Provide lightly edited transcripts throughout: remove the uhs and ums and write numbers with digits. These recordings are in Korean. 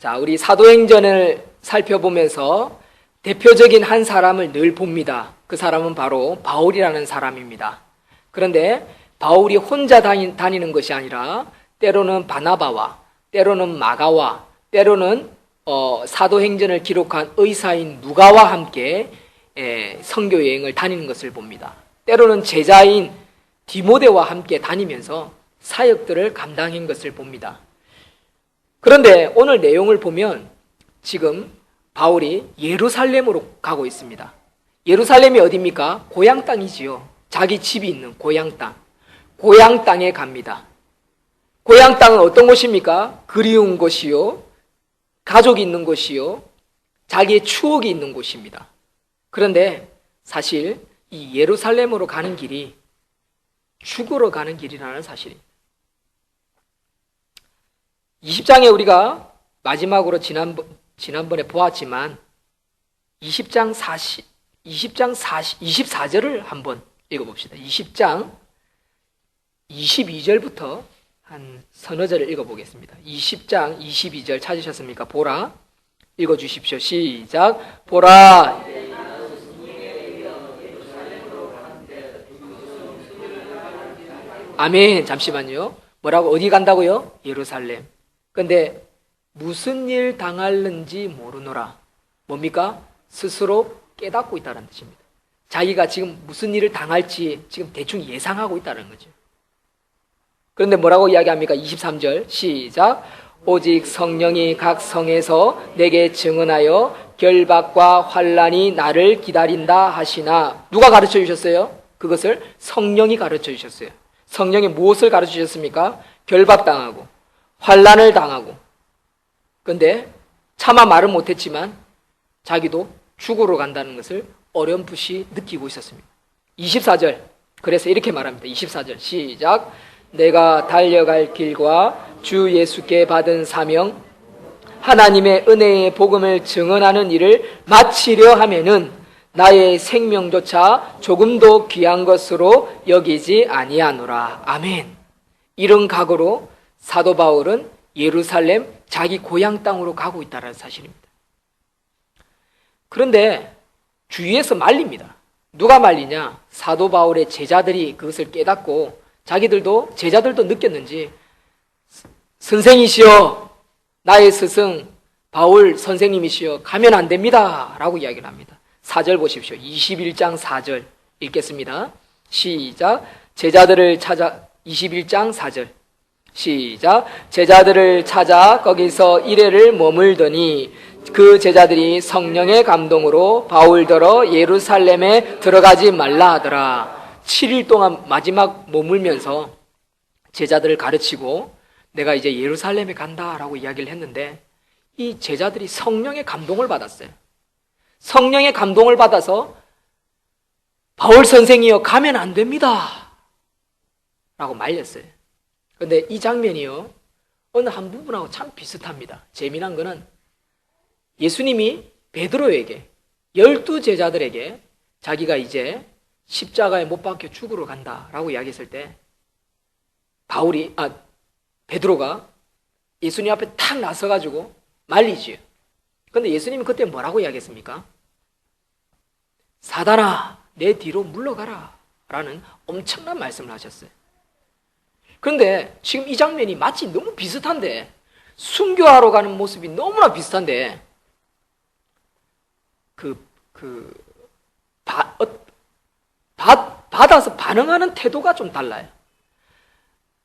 자, 우리 사도행전을 살펴보면서 대표적인 한 사람을 늘 봅니다. 그 사람은 바로 바울이라는 사람입니다. 그런데 바울이 혼자 다니는 것이 아니라 때로는 바나바와 때로는 마가와 때로는 사도행전을 기록한 의사인 누가와 함께 선교 여행을 다니는 것을 봅니다. 때로는 제자인 디모데와 함께 다니면서 사역들을 감당한 것을 봅니다. 그런데 오늘 내용을 보면 지금 바울이 예루살렘으로 가고 있습니다. 예루살렘이 어디입니까? 고향 땅이지요. 자기 집이 있는 고향 땅. 고향 땅에 갑니다. 고향 땅은 어떤 곳입니까? 그리운 곳이요, 가족이 있는 곳이요, 자기의 추억이 있는 곳입니다. 그런데 사실 이 예루살렘으로 가는 길이 죽으러 가는 길이라는 사실입니다. 20장에 우리가 마지막으로 지난번에 보았지만 24절을 한번 읽어봅시다. 20장 22절부터 한 서너 절을 읽어보겠습니다. 20장 22절 찾으셨습니까? 보라. 읽어주십시오. 시작. 보라. 아멘. 잠시만요. 뭐라고? 어디 간다고요? 예루살렘. 근데 무슨 일 당할는지 모르노라. 뭡니까? 스스로 깨닫고 있다는 뜻입니다. 자기가 지금 무슨 일을 당할지 지금 대충 예상하고 있다는 거죠. 그런데 뭐라고 이야기합니까? 23절 시작. 오직 성령이 각 성에서 내게 증언하여 결박과 환난이 나를 기다린다 하시나. 누가 가르쳐 주셨어요? 그것을 성령이 가르쳐 주셨어요. 성령이 무엇을 가르쳐 주셨습니까? 결박당하고 환난을 당하고. 그런데 차마 말은 못했지만 자기도 죽으러 간다는 것을 어렴풋이 느끼고 있었습니다. 24절. 그래서 이렇게 말합니다. 24절 시작. 내가 달려갈 길과 주 예수께 받은 사명, 하나님의 은혜의 복음을 증언하는 일을 마치려 하면은 나의 생명조차 조금도 귀한 것으로 여기지 아니하노라. 아멘. 이런 각오로 사도 바울은 예루살렘 자기 고향 땅으로 가고 있다는 사실입니다. 그런데 주위에서 말립니다. 누가 말리냐? 사도 바울의 제자들이 그것을 깨닫고 제자들도 느꼈는지 선생이시여, 나의 스승 바울 선생님이시여, 가면 안 됩니다 라고 이야기를 합니다. 4절 보십시오. 21장 4절 읽겠습니다. 시작. 21장 4절 시작. 제자들을 찾아 거기서 이래를 머물더니 그 제자들이 성령의 감동으로 바울더러 예루살렘에 들어가지 말라 하더라. 7일 동안 마지막 머물면서 제자들을 가르치고 내가 이제 예루살렘에 간다라고 이야기를 했는데 이 제자들이 성령의 감동을 받았어요. 성령의 감동을 받아서 바울 선생이여, 가면 안 됩니다 라고 말렸어요. 그런데 이 장면이요, 어느 한 부분하고 참 비슷합니다. 재미난 거는 예수님이 베드로에게 12제자들에게 자기가 이제 십자가에 못 박혀 죽으러 간다라고 이야기했을 때 베드로가 예수님 앞에 탁 나서가지고 말리지요. 그런데 예수님이 그때 뭐라고 이야기했습니까? 사단아, 내 뒤로 물러가라 라는 엄청난 말씀을 하셨어요. 그런데 지금 이 장면이 마치 너무 비슷한데, 순교하러 가는 모습이 너무나 비슷한데 받아서 반응하는 태도가 좀 달라요.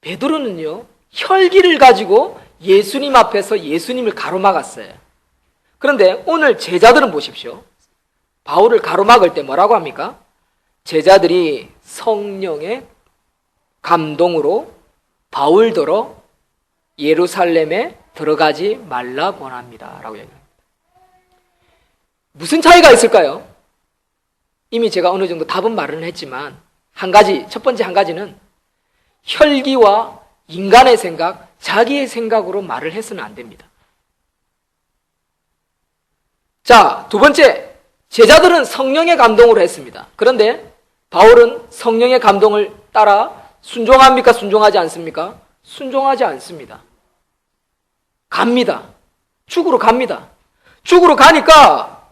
베드로는요, 혈기를 가지고 예수님 앞에서 예수님을 가로막았어요. 그런데 오늘 제자들은 보십시오. 바울을 가로막을 때 뭐라고 합니까? 제자들이 성령의 감동으로 바울더러 예루살렘에 들어가지 말라 권합니다 라고 얘기합니다. 무슨 차이가 있을까요? 이미 제가 어느 정도 답은 말은 했지만 첫 번째 한 가지는 혈기와 인간의 생각, 자기의 생각으로 말을 해서는 안 됩니다. 자, 두 번째, 제자들은 성령의 감동으로 했습니다. 그런데 바울은 성령의 감동을 따라 순종합니까? 순종하지 않습니까? 순종하지 않습니다. 갑니다. 죽으러 갑니다. 죽으러 가니까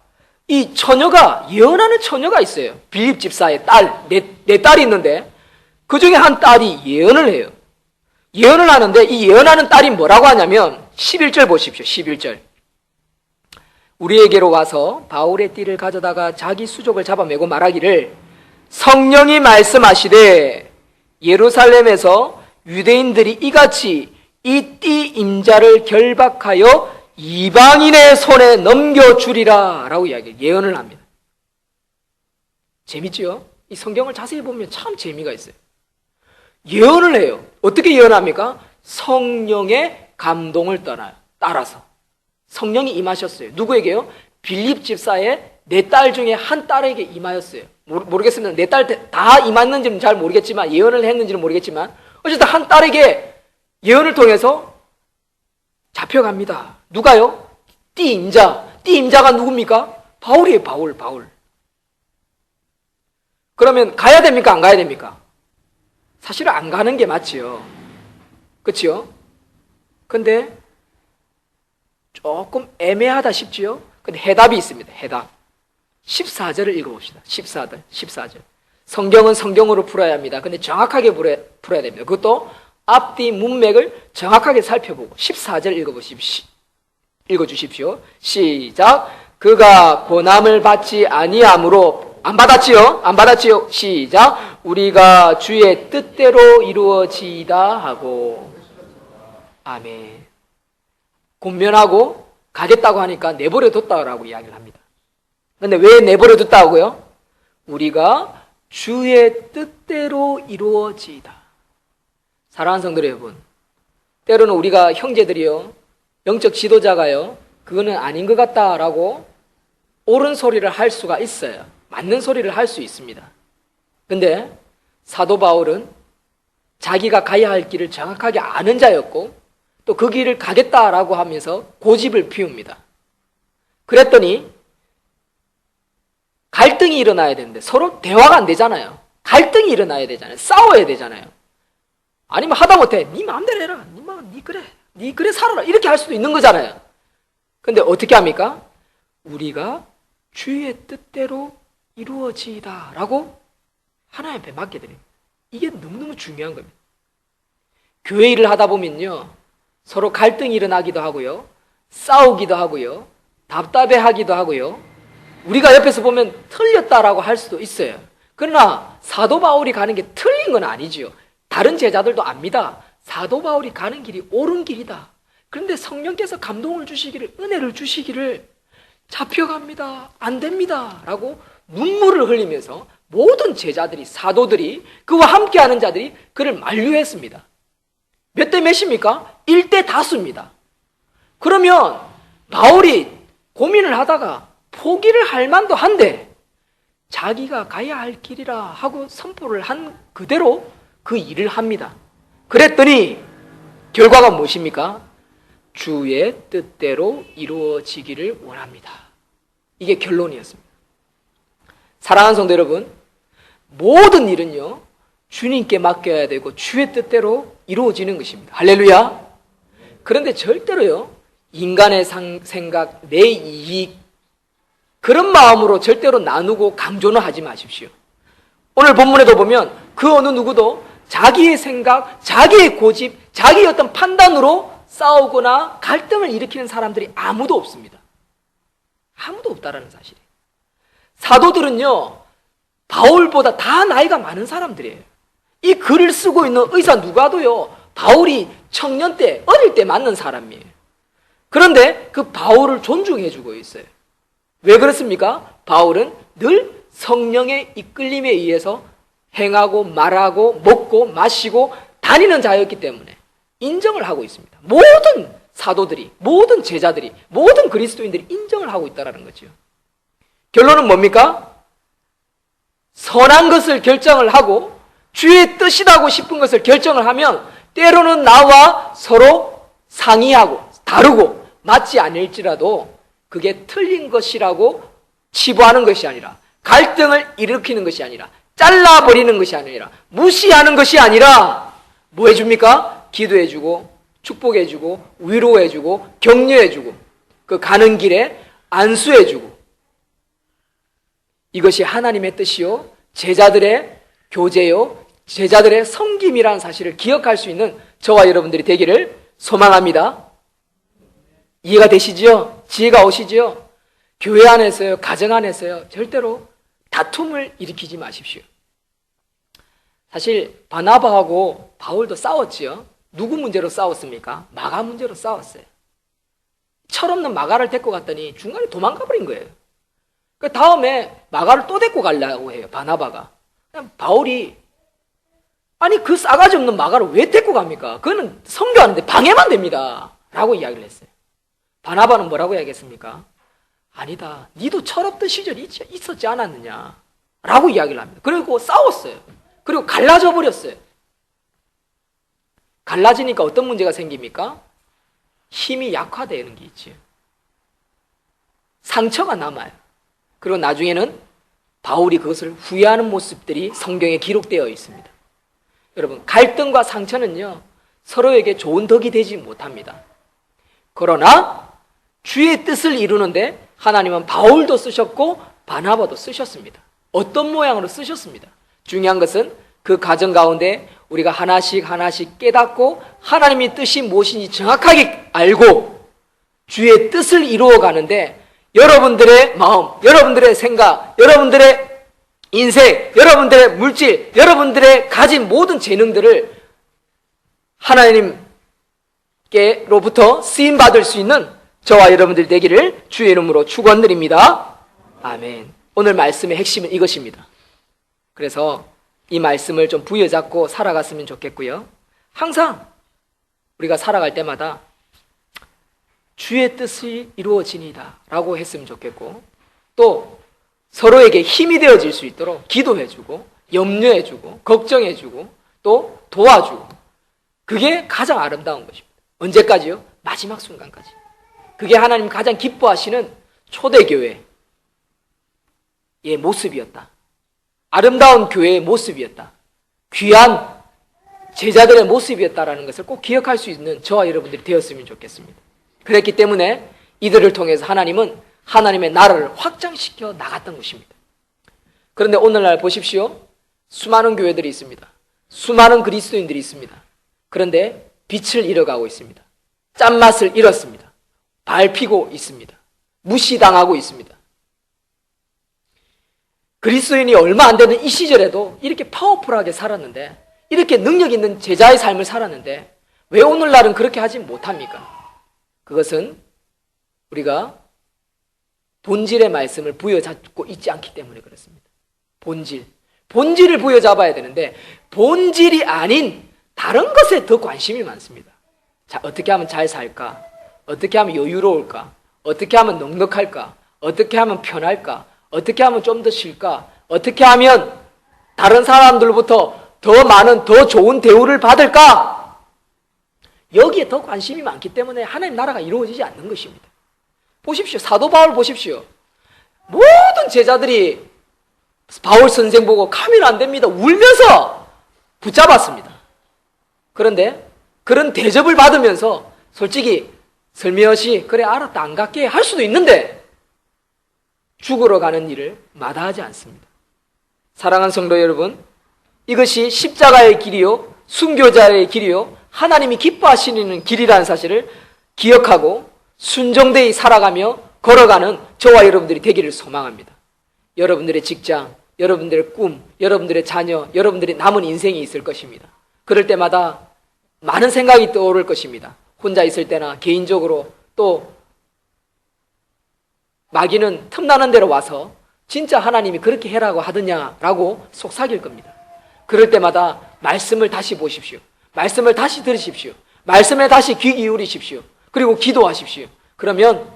이 처녀가, 예언하는 처녀가 있어요. 빌립 집사의 딸, 네 딸이 있는데 그 중에 한 딸이 예언을 해요. 예언을 하는데 이 예언하는 딸이 뭐라고 하냐면 11절 보십시오. 11절. 우리에게로 와서 바울의 띠를 가져다가 자기 수족을 잡아매고 말하기를 성령이 말씀하시되 예루살렘에서 유대인들이 이같이 이 띠 임자를 결박하여 이방인의 손에 넘겨주리라 라고 이야기해요. 예언을 합니다. 재밌지요? 이 성경을 자세히 보면 참 재미가 있어요. 예언을 해요. 어떻게 예언합니까? 성령의 감동을 따라서 성령이 임하셨어요. 누구에게요? 빌립 집사의 네 딸 중에 한 딸에게 임하였어요. 모르겠습니다. 네 딸 다 임했는지는 잘 모르겠지만, 예언을 했는지는 모르겠지만 어쨌든 한 딸에게 예언을 통해서 잡혀갑니다. 누가요? 띠 임자가 누굽니까? 바울이에요. 바울. 그러면 가야 됩니까? 안 가야 됩니까? 사실은 안 가는 게 맞지요. 그렇지요? 근데 조금 애매하다 싶지요? 근데 해답이 있습니다. 해답. 14절을 읽어봅시다. 14절. 성경은 성경으로 풀어야 합니다. 근데 정확하게 풀어야 됩니다. 그것도 앞뒤 문맥을 정확하게 살펴보고 14절 읽어주십시오. 시작. 그가 고난을 받지 아니함으로, 안 받았지요? 시작. 우리가 주의 뜻대로 이루어지이다 하고. 아멘. 권면하고 가겠다고 하니까 내버려 뒀다라고 이야기를 합니다. 그런데 왜 내버려 뒀다고요? 우리가 주의 뜻대로 이루어지이다. 사랑하는 성도 여러분, 때로는 우리가 형제들이요, 영적 지도자가요, 그거는 아닌 것 같다라고 옳은 소리를 할 수가 있어요. 맞는 소리를 할 수 있습니다. 근데 사도 바울은 자기가 가야 할 길을 정확하게 아는 자였고 또 그 길을 가겠다라고 하면서 고집을 피웁니다. 그랬더니 갈등이 일어나야 되는데 서로 대화가 안 되잖아요. 갈등이 일어나야 되잖아요. 싸워야 되잖아요. 아니면 하다못해 네 마음대로 해라. 네 그래 살아라. 이렇게 할 수도 있는 거잖아요. 근데 어떻게 합니까? 우리가 주의 뜻대로 이루어지이다 라고 하나님 앞에 맡게 됩니다. 이게 너무너무 중요한 겁니다. 교회 일을 하다 보면요, 서로 갈등이 일어나기도 하고요, 싸우기도 하고요, 답답해하기도 하고요, 우리가 옆에서 보면 틀렸다라고 할 수도 있어요. 그러나 사도 바울이 가는 게 틀린 건 아니지요. 다른 제자들도 압니다. 사도 바울이 가는 길이 옳은 길이다. 그런데 성령께서 감동을 주시기를, 은혜를 주시기를 잡혀갑니다. 안 됩니다. 라고 눈물을 흘리면서 모든 제자들이, 사도들이, 그와 함께하는 자들이 그를 만류했습니다. 몇 대 몇입니까? 1대 다수입니다. 그러면 바울이 고민을 하다가 포기를 할 만도 한데 자기가 가야 할 길이라 하고 선포를 한 그대로 그 일을 합니다. 그랬더니 결과가 무엇입니까? 주의 뜻대로 이루어지기를 원합니다. 이게 결론이었습니다. 사랑하는 성도 여러분, 모든 일은요, 주님께 맡겨야 되고 주의 뜻대로 이루어지는 것입니다. 할렐루야. 그런데 절대로요, 인간의 생각, 내 이익, 그런 마음으로 절대로 나누고 강조는 하지 마십시오. 오늘 본문에도 보면 그 어느 누구도 자기의 생각, 자기의 고집, 자기의 어떤 판단으로 싸우거나 갈등을 일으키는 사람들이 아무도 없습니다. 아무도 없다라는 사실이에요. 사도들은요, 바울보다 다 나이가 많은 사람들이에요. 이 글을 쓰고 있는 의사 누가도요, 바울이 청년 때, 어릴 때 만난 사람이에요. 그런데 그 바울을 존중해주고 있어요. 왜 그렇습니까? 바울은 늘 성령의 이끌림에 의해서 행하고 말하고 먹고 마시고 다니는 자였기 때문에 인정을 하고 있습니다. 모든 사도들이, 모든 제자들이, 모든 그리스도인들이 인정을 하고 있다는 거죠. 결론은 뭡니까? 선한 것을 결정을 하고 주의 뜻이라고 싶은 것을 결정을 하면 때로는 나와 서로 상의하고 다르고 맞지 않을지라도 그게 틀린 것이라고 치부하는 것이 아니라, 갈등을 일으키는 것이 아니라, 잘라버리는 것이 아니라, 무시하는 것이 아니라 뭐 해줍니까? 기도해주고 축복해주고 위로해주고 격려해주고, 그 가는 길에 안수해주고, 이것이 하나님의 뜻이요, 제자들의 교제요, 제자들의 섬김이라는 사실을 기억할 수 있는 저와 여러분들이 되기를 소망합니다. 이해가 되시지요? 지혜가 오시지요? 교회 안에서요, 가정 안에서요, 절대로 다툼을 일으키지 마십시오. 사실 바나바하고 바울도 싸웠지요. 누구 문제로 싸웠습니까? 마가 문제로 싸웠어요. 철없는 마가를 데리고 갔더니 중간에 도망가 버린 거예요. 그 다음에 마가를 또 데리고 가려고 해요, 바나바가. 그냥 바울이, 아니 그 싸가지 없는 마가를 왜 데리고 갑니까? 그거는 선교하는데 방해만 됩니다 라고 이야기를 했어요. 바나바는 뭐라고 이야기했습니까? 아니다, 니도 철없던 시절이 있었지 않았느냐 라고 이야기를 합니다. 그리고 싸웠어요. 그리고 갈라져 버렸어요. 갈라지니까 어떤 문제가 생깁니까? 힘이 약화되는 게 있지요. 상처가 남아요. 그리고 나중에는 바울이 그것을 후회하는 모습들이 성경에 기록되어 있습니다. 여러분, 갈등과 상처는요, 서로에게 좋은 덕이 되지 못합니다. 그러나 주의 뜻을 이루는데 하나님은 바울도 쓰셨고 바나바도 쓰셨습니다. 어떤 모양으로 쓰셨습니다. 중요한 것은 그 과정 가운데 우리가 하나씩 하나씩 깨닫고 하나님의 뜻이 무엇인지 정확하게 알고 주의 뜻을 이루어 가는데, 여러분들의 마음, 여러분들의 생각, 여러분들의 인생, 여러분들의 물질, 여러분들의 가진 모든 재능들을 하나님께로부터 쓰임받을 수 있는 저와 여러분들 되기를 주의 이름으로 축원드립니다. 아멘. 오늘 말씀의 핵심은 이것입니다. 그래서 이 말씀을 좀 부여잡고 살아갔으면 좋겠고요. 항상 우리가 살아갈 때마다 주의 뜻이 이루어지니다 라고 했으면 좋겠고, 또 서로에게 힘이 되어질 수 있도록 기도해주고 염려해주고 걱정해주고 또 도와주고, 그게 가장 아름다운 것입니다. 언제까지요? 마지막 순간까지. 그게 하나님 가장 기뻐하시는 초대교회의 모습이었다. 아름다운 교회의 모습이었다. 귀한 제자들의 모습이었다라는 것을 꼭 기억할 수 있는 저와 여러분들이 되었으면 좋겠습니다. 그랬기 때문에 이들을 통해서 하나님은 하나님의 나라를 확장시켜 나갔던 것입니다. 그런데 오늘날 보십시오. 수많은 교회들이 있습니다. 수많은 그리스도인들이 있습니다. 그런데 빛을 잃어가고 있습니다. 짠맛을 잃었습니다. 밟히고 있습니다. 무시당하고 있습니다. 그리스도인이 얼마 안 되는 이 시절에도 이렇게 파워풀하게 살았는데, 이렇게 능력 있는 제자의 삶을 살았는데 왜 오늘날은 그렇게 하지 못합니까? 그것은 우리가 본질의 말씀을 부여잡고 있지 않기 때문에 그렇습니다. 본질을 부여잡아야 되는데 본질이 아닌 다른 것에 더 관심이 많습니다. 자, 어떻게 하면 잘 살까? 어떻게 하면 여유로울까? 어떻게 하면 넉넉할까? 어떻게 하면 편할까? 어떻게 하면 좀 더 쉴까? 어떻게 하면 다른 사람들부터 더 많은, 더 좋은 대우를 받을까? 여기에 더 관심이 많기 때문에 하나님 나라가 이루어지지 않는 것입니다. 보십시오. 사도 바울 보십시오. 모든 제자들이 바울 선생 보고 가면 안 됩니다 울면서 붙잡았습니다. 그런데 그런 대접을 받으면서 솔직히 설명없이 그래 알았다 안 갈게 할 수도 있는데 죽으러 가는 일을 마다하지 않습니다. 사랑하는 성도 여러분, 이것이 십자가의 길이요 순교자의 길이요 하나님이 기뻐하시는 길이라는 사실을 기억하고 순종되이 살아가며 걸어가는 저와 여러분들이 되기를 소망합니다. 여러분들의 직장, 여러분들의 꿈, 여러분들의 자녀, 여러분들의 남은 인생이 있을 것입니다. 그럴 때마다 많은 생각이 떠오를 것입니다. 혼자 있을 때나 개인적으로, 또 마귀는 틈나는 대로 와서 진짜 하나님이 그렇게 해라고 하더냐라고 속삭일 겁니다. 그럴 때마다 말씀을 다시 보십시오. 말씀을 다시 들으십시오. 말씀에 다시 귀 기울이십시오. 그리고 기도하십시오. 그러면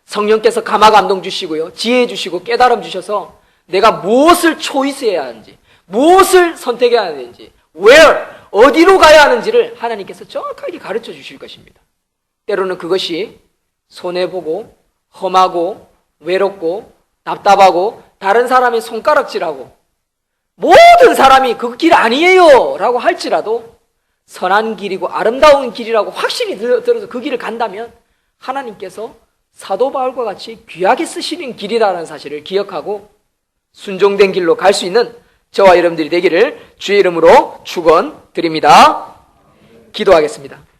성령께서 감화 감동 주시고요, 지혜 주시고 깨달음 주셔서 내가 무엇을 초이스해야 하는지, 무엇을 선택해야 하는지, where, 어디로 가야 하는지를 하나님께서 정확하게 가르쳐 주실 것입니다. 때로는 그것이 손해보고 험하고 외롭고 답답하고 다른 사람의 손가락질하고 모든 사람이 그 길 아니에요 라고 할지라도 선한 길이고 아름다운 길이라고 확실히 들어서 그 길을 간다면 하나님께서 사도 바울과 같이 귀하게 쓰시는 길이라는 사실을 기억하고 순종된 길로 갈 수 있는 저와 여러분들이 되기를 주의 이름으로 축원드립니다. 기도하겠습니다.